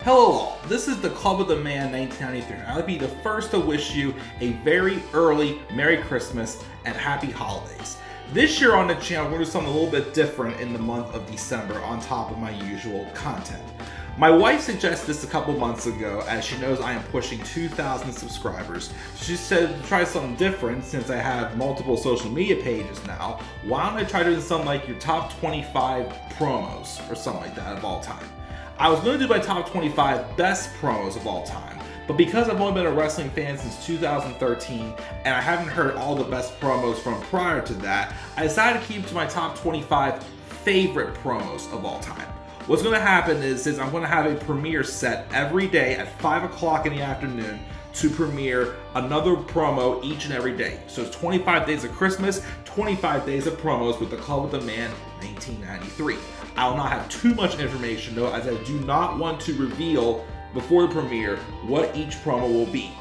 Hello all, this is DaClubOfDaMan1993. I'll be the first to wish you a very early Merry Christmas and Happy Holidays. This year on the channel, we're going to do something a little bit different in the month of December on top of my usual content. My wife suggested this a couple months ago as she knows I am pushing 2,000 subscribers. She said to try something different since I have multiple social media pages now. Why don't I try doing something like your top 25 promos or something like that of all time. I was going to do my top 25 best promos of all time, but because I've only been a wrestling fan since 2013 and I haven't heard all the best promos from prior to that, I decided to keep to my top 25 favorite promos of all time. What's going to happen is I'm going to have a premiere set every day at 5 o'clock in the afternoon to premiere another promo each and every day. So it's 25 days of Christmas, 25 days of promos with the Club of the Man 1993. I will not have too much information though, as I do not want to reveal before the premiere what each promo will be.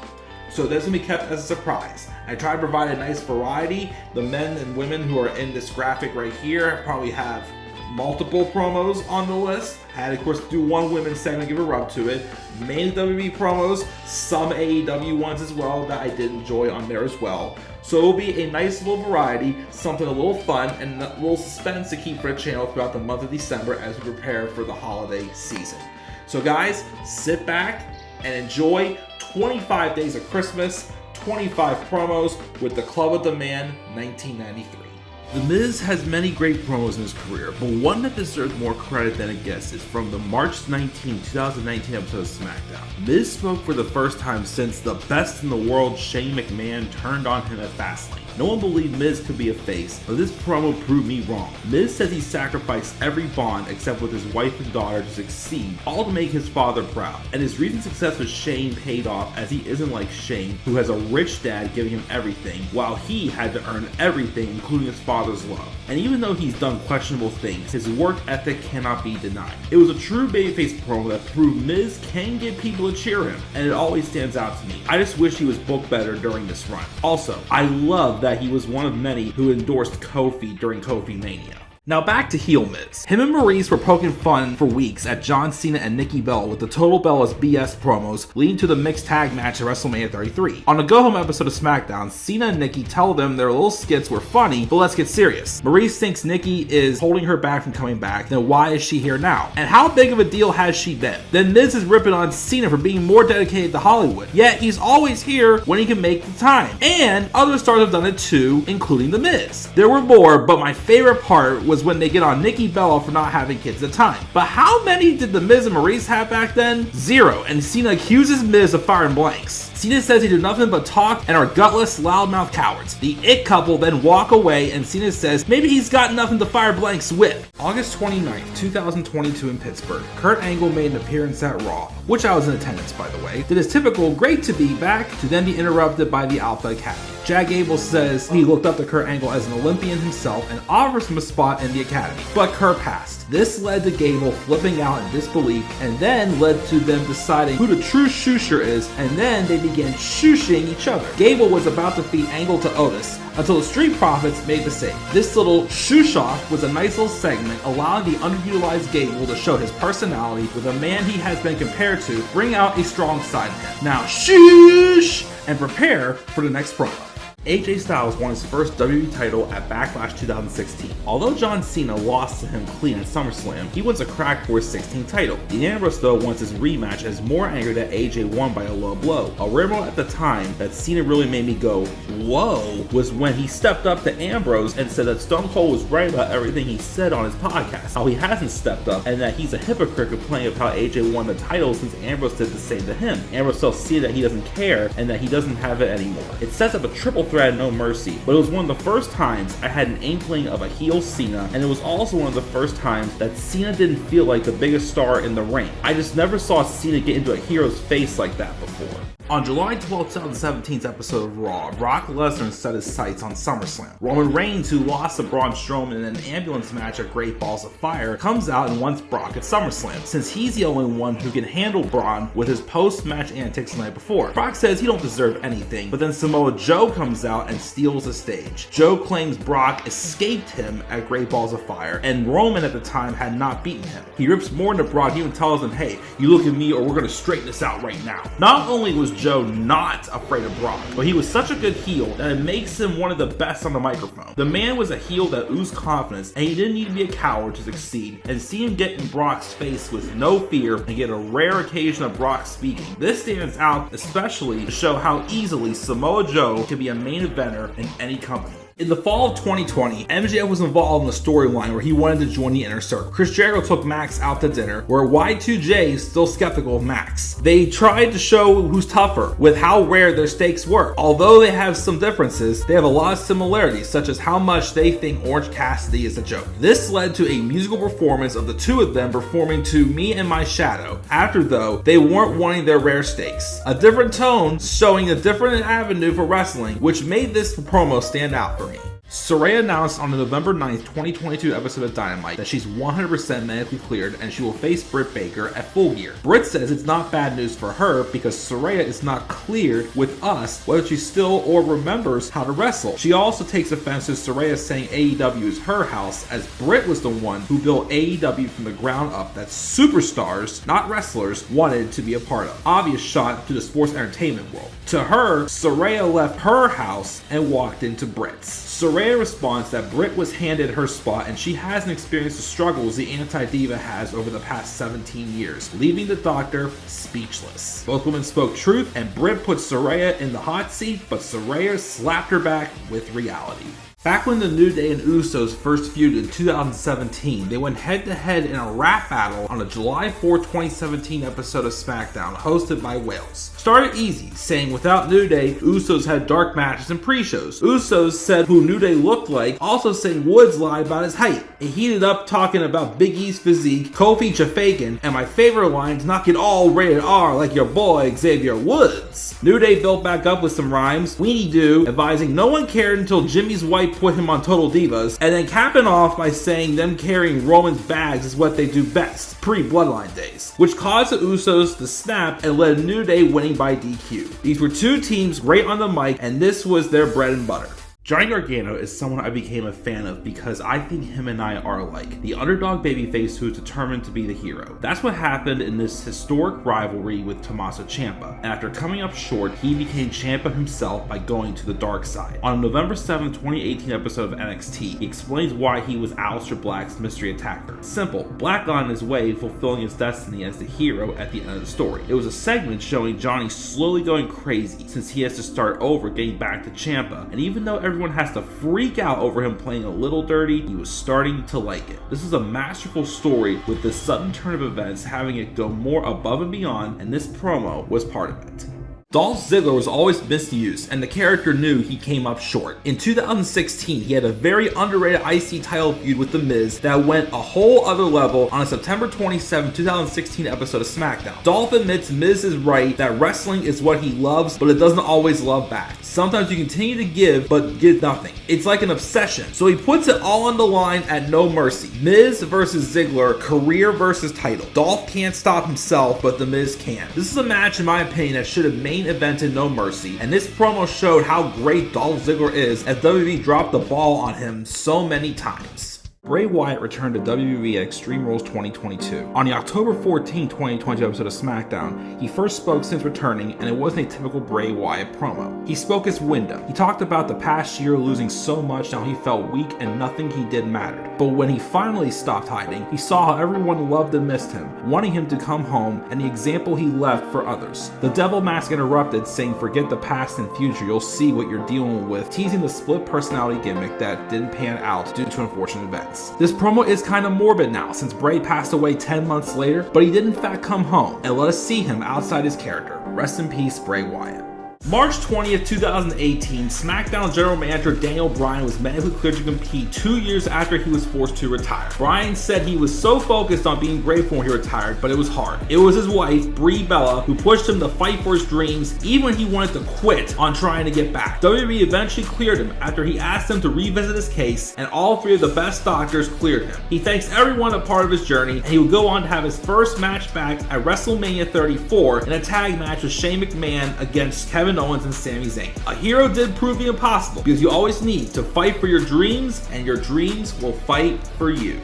So this will be kept as a surprise. I try to provide a nice variety. The men and women who are in this graphic right here probably have multiple promos on the list. I had, of course, do one women's segment, give a rub to it. Mainly WWE promos, some AEW ones as well that I did enjoy on there as well. So it will be a nice little variety, something a little fun, and a little suspense to keep for the channel throughout the month of December as we prepare for the holiday season. So guys, sit back and enjoy 25 days of Christmas, 25 promos with the Club of the Man 1993. The Miz has many great promos in his career, but one that deserves more credit than it gets is from the March 19, 2019 episode of SmackDown. Miz spoke for the first time since the best in the world Shane McMahon turned on him at Fastlane. No one believed Miz could be a face, but this promo proved me wrong. Miz says he sacrificed every bond except with his wife and daughter to succeed, all to make his father proud. And his recent success with Shane paid off, as he isn't like Shane, who has a rich dad giving him everything, while he had to earn everything, including his father's love. And even though he's done questionable things, his work ethic cannot be denied. It was a true babyface promo that proved Miz can get people to cheer him, and it always stands out to me. I just wish he was booked better during this run. Also, I love that he was one of many who endorsed Kofi during Kofi Mania. Now back to heel Miz. Him and Maurice were poking fun for weeks at John Cena and Nikki Bella with the Total Bellas BS promos, leading to the mixed tag match at WrestleMania 33. On a go-home episode of SmackDown, Cena and Nikki tell them their little skits were funny, but let's get serious. Maurice thinks Nikki is holding her back from coming back, then why is she here now? And how big of a deal has she been? Then Miz is ripping on Cena for being more dedicated to Hollywood, yet he's always here when he can make the time. And other stars have done it too, including The Miz. There were more, but my favorite part was when they get on Nikki Bella for not having kids at the time. But how many did The Miz and Maurice have back then? 0, and Cena accuses Miz of firing blanks. Cena says he did nothing but talk and are gutless, loudmouth cowards. The It couple then walk away, and Cena says maybe he's got nothing to fire blanks with. August 29th, 2022 in Pittsburgh, Kurt Angle made an appearance at Raw, which I was in attendance by the way, did his typical great to be back, to then be interrupted by the Alpha Academy. Jack Gable says he looked up to Kurt Angle as an Olympian himself and offers him a spot in the Academy, but Kurt passed. This led to Gable flipping out in disbelief, and then led to them deciding who the true shoosher is, and then they began shooshing each other. Gable was about to feed Angle to Otis until the Street Profits made the save. This little shoosh-off was a nice little segment, allowing the underutilized Gable to show his personality with a man he has been compared to, bring out a strong side of him. Now shoosh! And prepare for the next promo. AJ Styles won his first WWE title at Backlash 2016. Although John Cena lost to him clean at SummerSlam, he wants a crack for his 16th title. Dean Ambrose though wants his rematch and is more angry that AJ won by a low blow. A rumor at the time that Cena really made me go, whoa, was when he stepped up to Ambrose and said that Stone Cold was right about everything he said on his podcast, how he hasn't stepped up, and that he's a hypocrite complaining of how AJ won the title since Ambrose did the same to him. Ambrose tells Cena that he doesn't care and that he doesn't have it anymore. It sets up a triple threat at No Mercy, but it was one of the first times I had an inkling of a heel Cena, and it was also one of the first times that Cena didn't feel like the biggest star in the ring. I just never saw Cena get into a hero's face like that before. On July 12, 2017's episode of Raw, Brock Lesnar set his sights on SummerSlam. Roman Reigns, who lost to Braun Strowman in an ambulance match at Great Balls of Fire, comes out and wants Brock at SummerSlam, since he's the only one who can handle Braun with his post-match antics the night before. Brock says he don't deserve anything, but then Samoa Joe comes out and steals the stage. Joe claims Brock escaped him at Great Balls of Fire, and Roman at the time had not beaten him. He rips more into Brock, he even tells him, "Hey, you look at me or we're gonna straighten this out right now." Not only was Joe not afraid of Brock, but he was such a good heel that it makes him one of the best on the microphone. The man was a heel that oozed confidence, and he didn't need to be a coward to succeed, and see him get in Brock's face with no fear and get a rare occasion of Brock speaking. This stands out especially to show how easily Samoa Joe can be a main eventer in any company. In the fall of 2020, MJF was involved in a storyline where he wanted to join the Inner Circle. Chris Jericho took Max out to dinner, where Y2J is still skeptical of Max. They tried to show who's tougher with how rare their stakes were. Although they have some differences, they have a lot of similarities, such as how much they think Orange Cassidy is a joke. This led to a musical performance of the two of them performing to Me and My Shadow. After though, they weren't wanting their rare stakes. A different tone, showing a different avenue for wrestling, which made this promo stand out for me. Saraya announced on the November 9th, 2022 episode of Dynamite that she's 100% medically cleared and she will face Britt Baker at Full Gear. Britt says it's not bad news for her because Saraya is not cleared with us whether she still or remembers how to wrestle. She also takes offense to Saraya saying AEW is her house, as Britt was the one who built AEW from the ground up that superstars, not wrestlers, wanted to be a part of. Obvious shot to the sports entertainment world. To her, Saraya left her house and walked into Britt's. Saraya responds that Britt was handed her spot and she hasn't experienced the struggles the anti-diva has over the past 17 years, leaving the doctor speechless. Both women spoke truth and Britt put Saraya in the hot seat, but Saraya slapped her back with reality. Back when the New Day and Usos first feuded in 2017, they went head-to-head in a rap battle on a July 4, 2017 episode of SmackDown, hosted by Wales. Started easy, saying without New Day, Usos had dark matches and pre-shows. Usos said who New Day looked like, also saying Woods lied about his height. It heated up talking about Big E's physique, Kofi Chafakin, and my favorite lines, knock it all rated R like your boy Xavier Woods. New Day built back up with some rhymes, Weenie Doo, advising no one cared until Jimmy's wife put him on Total Divas, and then capping off by saying them carrying Roman's bags is what they do best, pre-Bloodline days, which caused the Usos to snap and led New Day winning by DQ. These were two teams great on the mic, and this was their bread and butter. Johnny Gargano is someone I became a fan of because I think him and I are alike. The underdog babyface who is determined to be the hero. That's what happened in this historic rivalry with Tommaso Ciampa. And after coming up short, he became Ciampa himself by going to the dark side. On a November 7, 2018 episode of NXT, he explains why he was Aleister Black's mystery attacker. Simple. Black got on his way, fulfilling his destiny as the hero at the end of the story. It was a segment showing Johnny slowly going crazy since he has to start over getting back to Ciampa. And even though everyone has to freak out over him playing a little dirty, he was starting to like it. This is a masterful story with this sudden turn of events having it go more above and beyond, and this promo was part of it. Dolph Ziggler was always misused, and the character knew he came up short. In 2016, he had a very underrated IC title feud with The Miz that went a whole other level on a September 27, 2016 episode of SmackDown. Dolph admits Miz is right that wrestling is what he loves, but it doesn't always love back. Sometimes you continue to give, but get nothing. It's like an obsession. So he puts it all on the line at No Mercy. Miz versus Ziggler, career versus title. Dolph can't stop himself, but The Miz can. This is a match, in my opinion, that should have main evented No Mercy, and this promo showed how great Dolph Ziggler is as WWE dropped the ball on him so many times. Bray Wyatt returned to WWE at Extreme Rules 2022. On the October 14, 2022 episode of SmackDown, he first spoke since returning, and it wasn't a typical Bray Wyatt promo. He spoke his window. He talked about the past year losing so much, how he felt weak and nothing he did mattered. But when he finally stopped hiding, he saw how everyone loved and missed him, wanting him to come home, and the example he left for others. The Devil Mask interrupted, saying forget the past and future, you'll see what you're dealing with, teasing the split personality gimmick that didn't pan out due to unfortunate events. This promo is kind of morbid now since Bray passed away 10 months later, but he did in fact come home and let us see him outside his character. Rest in peace, Bray Wyatt. March 20th, 2018, SmackDown General Manager Daniel Bryan was medically cleared to compete 2 years after he was forced to retire. Bryan said he was so focused on being grateful when he retired, but it was hard. It was his wife, Brie Bella, who pushed him to fight for his dreams, even when he wanted to quit on trying to get back. WWE eventually cleared him after he asked them to revisit his case, and all 3 of the best doctors cleared him. He thanks everyone a part of his journey, and he would go on to have his first match back at WrestleMania 34 in a tag match with Shane McMahon against Kevin Owens and Sami Zayn. A hero did prove the impossible, because you always need to fight for your dreams, and your dreams will fight for you.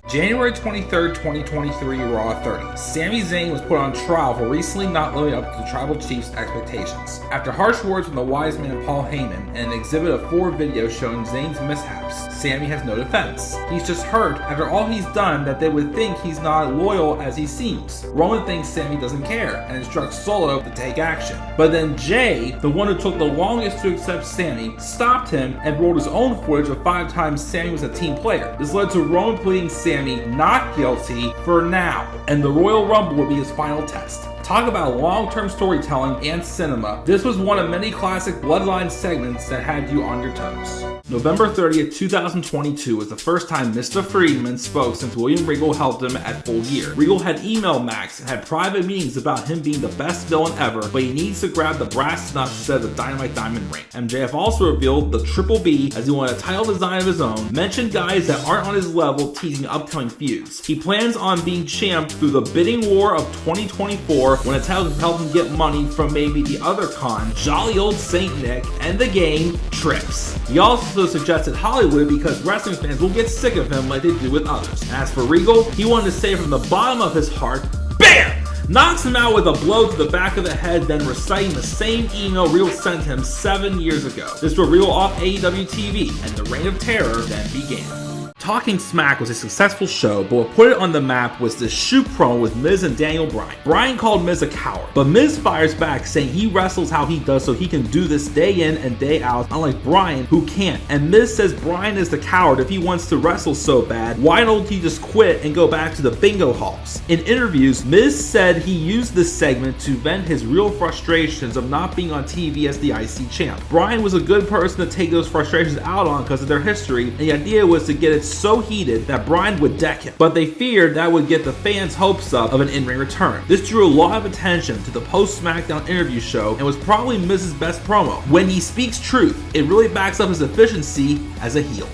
January 23rd, 2023, Raw 30. Sami Zayn was put on trial for recently not living up to the Tribal Chief's expectations. After harsh words from the wise man Paul Heyman and an exhibit of 4 videos showing Zayn's mishaps, Sami has no defense. He's just hurt after all he's done that they would think he's not loyal as he seems. Roman thinks Sami doesn't care and instructs Solo to take action. But then Jay, the one who took the longest to accept Sami, stopped him and rolled his own footage of 5 times Sami was a team player. This led to Roman pleading Sami not guilty for now, and the Royal Rumble will be his final test. Talk about long-term storytelling and cinema. This was one of many classic Bloodline segments that had you on your toes. November 30th, 2022 was the first time Mr. Friedman spoke since William Regal helped him at Full Gear. Regal had emailed Max and had private meetings about him being the best villain ever, but he needs to grab the brass nuts instead of the Dynamite Diamond Ring. MJF also revealed the Triple B as he wanted a title design of his own, mentioned guys that aren't on his level teasing upcoming feuds. He plans on being champ through the bidding war of 2024 when a title can help him get money from maybe the other con, jolly old Saint Nick, and the game, Trips. He also suggested Hollywood because wrestling fans will get sick of him like they do with others. As for Regal, he wanted to say from the bottom of his heart, BAM! Knocks him out with a blow to the back of the head, then reciting the same email Regal sent him 7 years ago. This was Regal off AEW TV, and the reign of terror then began. Talking Smack was a successful show, but what put it on the map was the shoot promo with Miz and Daniel Bryan. Bryan called Miz a coward, but Miz fires back saying he wrestles how he does so he can do this day in and day out, unlike Bryan who can't. And Miz says Bryan is the coward if he wants to wrestle so bad. Why don't he just quit and go back to the bingo halls? In interviews, Miz said he used this segment to vent his real frustrations of not being on TV as the IC champ. Bryan was a good person to take those frustrations out on because of their history, and the idea was to get it so heated that Bryan would deck him, but they feared that would get the fans' hopes up of an in-ring return. This drew a lot of attention to the post-SmackDown interview show and was probably Miz's best promo. When he speaks truth, it really backs up his efficiency as a heel.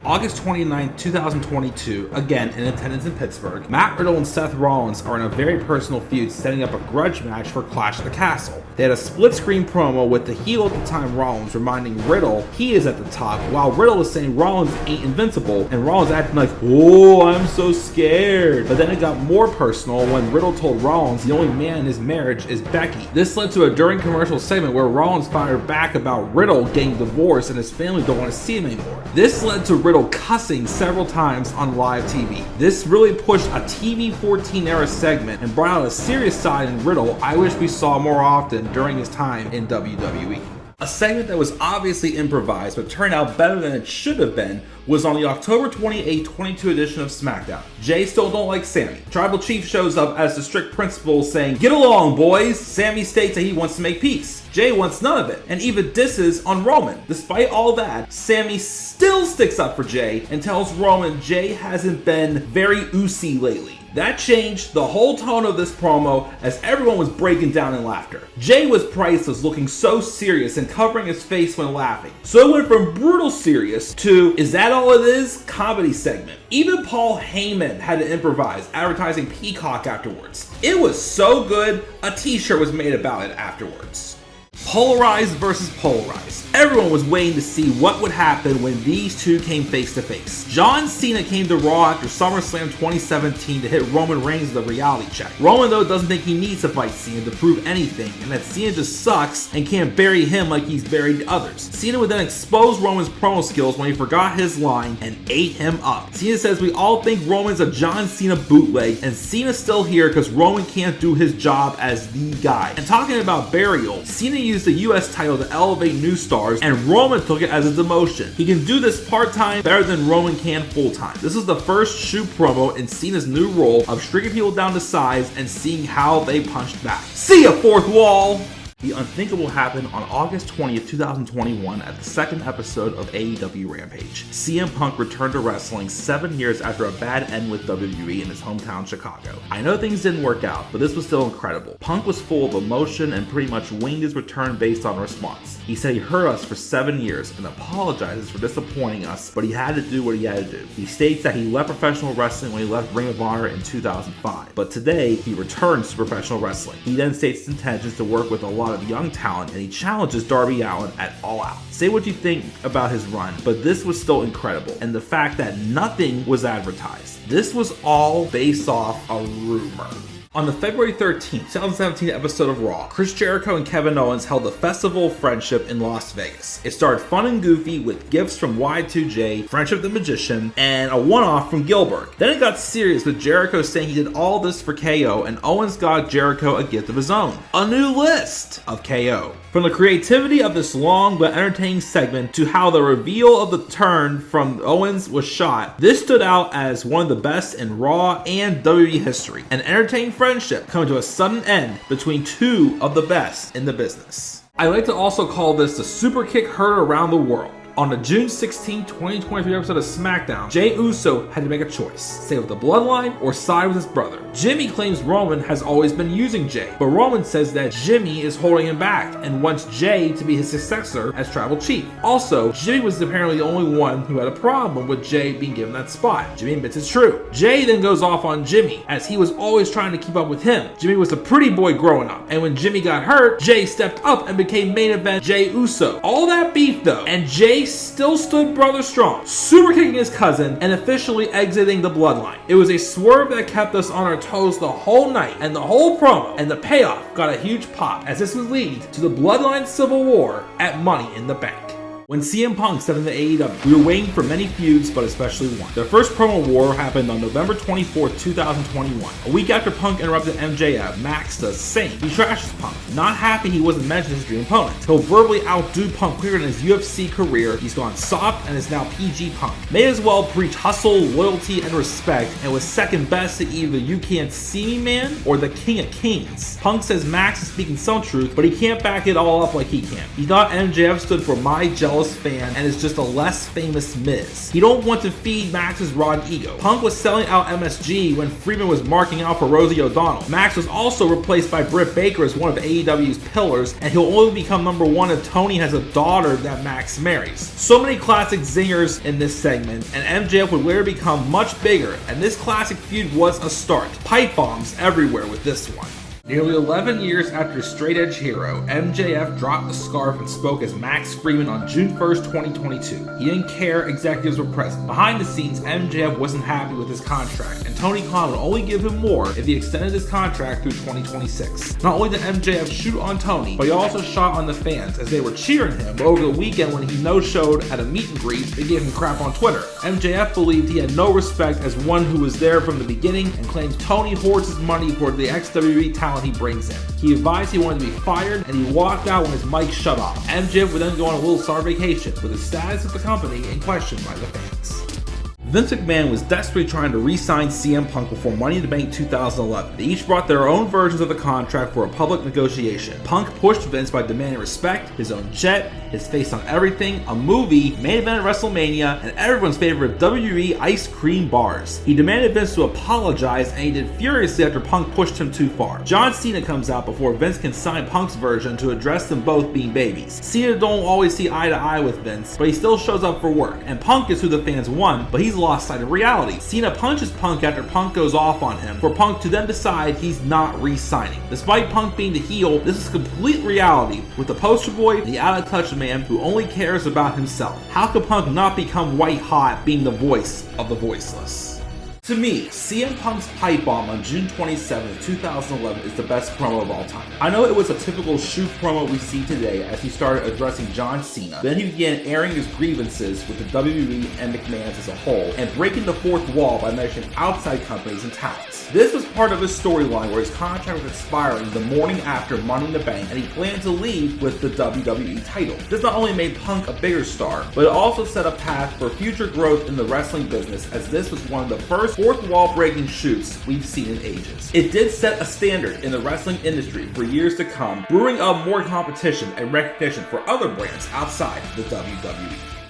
August 29, 2022, again in attendance in Pittsburgh, Matt Riddle and Seth Rollins are in a very personal feud setting up a grudge match for Clash at the Castle. They had a split screen promo with the heel at the time Rollins reminding Riddle he is at the top, while Riddle is saying Rollins ain't invincible, and Rollins acting like, oh, I'm so scared. But then it got more personal when Riddle told Rollins the only man in his marriage is Becky. This led to a during commercial segment where Rollins fired back about Riddle getting divorced and his family don't want to see him anymore. This led to Riddle cussing several times on live TV. This really pushed a TV 14 era segment and brought out a serious side in Riddle I wish we saw more often during his time in WWE. A segment that was obviously improvised but turned out better than it should have been was on the October 28, 22 edition of SmackDown. Jay still don't like Sami. Tribal Chief shows up as the strict principal saying, "Get along, boys." Sami states that he wants to make peace. Jay wants none of it and even disses on Roman. Despite all that, Sami still sticks up for Jay and tells Roman Jay hasn't been very oozy lately. That changed the whole tone of this promo as everyone was breaking down in laughter. Jay was priceless, looking so serious and covering his face when laughing. So it went from brutal serious to, is that all it is? Comedy segment. Even Paul Heyman had to improvise, advertising Peacock afterwards. It was so good, a t-shirt was made about it afterwards. Polarized versus polarized. Everyone was waiting to see what would happen when these two came face to face. John Cena came to Raw after SummerSlam 2017 to hit Roman Reigns with a reality check. Roman though doesn't think he needs to fight Cena to prove anything, and that Cena just sucks and can't bury him like he's buried others. Cena would then expose Roman's promo skills when he forgot his line and ate him up. Cena says we all think Roman's a John Cena bootleg, and Cena's still here because Roman can't do his job as the guy. And talking about burial, Cena used the US title to elevate new stars, and Roman took it as a demotion. He can do this part-time better than Roman can full-time. This is the first shoot promo in Cena's new role of striking people down to size and seeing how they punched back. See ya, fourth wall! The unthinkable happened on August 20th, 2021 at the second episode of AEW Rampage. CM Punk returned to wrestling 7 years after a bad end with WWE in his hometown Chicago. I know things didn't work out, but this was still incredible. Punk was full of emotion and pretty much winged his return based on response. He said he hurt us for 7 years and apologizes for disappointing us, but he had to do what he had to do. He states that he left professional wrestling when he left Ring of Honor in 2005, but today he returns to professional wrestling. He then states his intentions to work with a lot of young talent, and he challenges Darby Allin at All Out. Say what you think about his run, but this was still incredible, and the fact that nothing was advertised. This was all based off a rumor. On the February 13th, 2017 episode of Raw, Chris Jericho and Kevin Owens held the Festival of Friendship in Las Vegas. It started fun and goofy with gifts from Y2J, Friendship the Magician, and a one-off from Gilbert. Then it got serious with Jericho saying he did all this for KO, and Owens got Jericho a gift of his own. A new list of KO. From the creativity of this long but entertaining segment to how the reveal of the turn from Owens was shot, this stood out as one of the best in Raw and WWE history. An entertaining friendship coming to a sudden end between two of the best in the business. I like to also call this the super kick heard around the world. On the June 16, 2023 episode of SmackDown, Jey Uso had to make a choice, stay with the Bloodline or side with his brother. Jimmy claims Roman has always been using Jey, but Roman says that Jimmy is holding him back and wants Jey to be his successor as tribal chief. Also, Jimmy was apparently the only one who had a problem with Jey being given that spot. Jimmy admits it's true. Jey then goes off on Jimmy, as he was always trying to keep up with him. Jimmy was a pretty boy growing up, and when Jimmy got hurt, Jey stepped up and became main event Jey Uso. All that beef though, and Jey still stood brother strong, super kicking his cousin and officially exiting the Bloodline. It was a swerve that kept us on our toes the whole night, and the whole promo and the payoff got a huge pop, as this would lead to the Bloodline Civil War at Money in the Bank. When CM Punk stepped into AEW, we were waiting for many feuds, but especially one. Their first promo war happened on November 24th, 2021. A week after Punk interrupted MJF, Max does the same. He trashes Punk. Not happy he wasn't mentioned as dream opponent. He'll verbally outdo Punk quicker in his UFC career. He's gone soft and is now PG Punk. May as well preach hustle, loyalty, and respect, and was second best to either You Can't See Me Man or the King of Kings. Punk says Max is speaking some truth, but he can't back it all up like he can. He thought MJF stood for my jealous fan and is just a less famous Miz. He don't want to feed Max's raw ego. Punk was selling out MSG when Freeman was marking out for Rosie O'Donnell. Max was also replaced by Britt Baker as one of AEW's pillars, and he'll only become number one if Tony has a daughter that Max marries. So many classic zingers in this segment, and MJF would later become much bigger, and this classic feud was a start. Pipe bombs everywhere with this one. Nearly 11 years after Straight Edge Hero, MJF dropped the scarf and spoke as Max Freeman on June 1st, 2022. He didn't care executives were present. Behind the scenes, MJF wasn't happy with his contract, and Tony Khan would only give him more if he extended his contract through 2026. Not only did MJF shoot on Tony, but he also shot on the fans as they were cheering him, but over the weekend when he no-showed at a meet and greet, they gave him crap on Twitter. MJF believed he had no respect as one who was there from the beginning and claimed Tony hoards his money for the ex-WWE talent he brings in. He advised he wanted to be fired, and he walked out when his mic shut off. MJF would then go on a little summer vacation, with the status of the company in question by the fans. Vince McMahon was desperately trying to re-sign CM Punk before Money in the Bank 2011. They each brought their own versions of the contract for a public negotiation. Punk pushed Vince by demanding respect, his own jet, his face on everything, a movie, main event at WrestleMania, and everyone's favorite WWE ice cream bars. He demanded Vince to apologize, and he did furiously after Punk pushed him too far. John Cena comes out before Vince can sign Punk's version to address them both being babies. Cena don't always see eye to eye with Vince, but he still shows up for work, and Punk is who the fans want, but he's lost sight of reality. Cena punches Punk after Punk goes off on him, for Punk to then decide he's not re-signing. Despite Punk being the heel, this is complete reality, with the poster boy, the out-of-touch man who only cares about himself. How could Punk not become white hot being the voice of the voiceless? To me, CM Punk's pipe bomb on June 27, 2011 is the best promo of all time. I know it was a typical shoot promo we see today as he started addressing John Cena. Then he began airing his grievances with the WWE and McMahon's as a whole, and breaking the fourth wall by mentioning outside companies and talents. This was part of his storyline where his contract was expiring the morning after Money in the Bank, and he planned to leave with the WWE title. This not only made Punk a bigger star, but it also set a path for future growth in the wrestling business, as this was one of the first first fourth wall breaking shoots we've seen in ages. It did set a standard in the wrestling industry for years to come, brewing up more competition and recognition for other brands outside the WWE.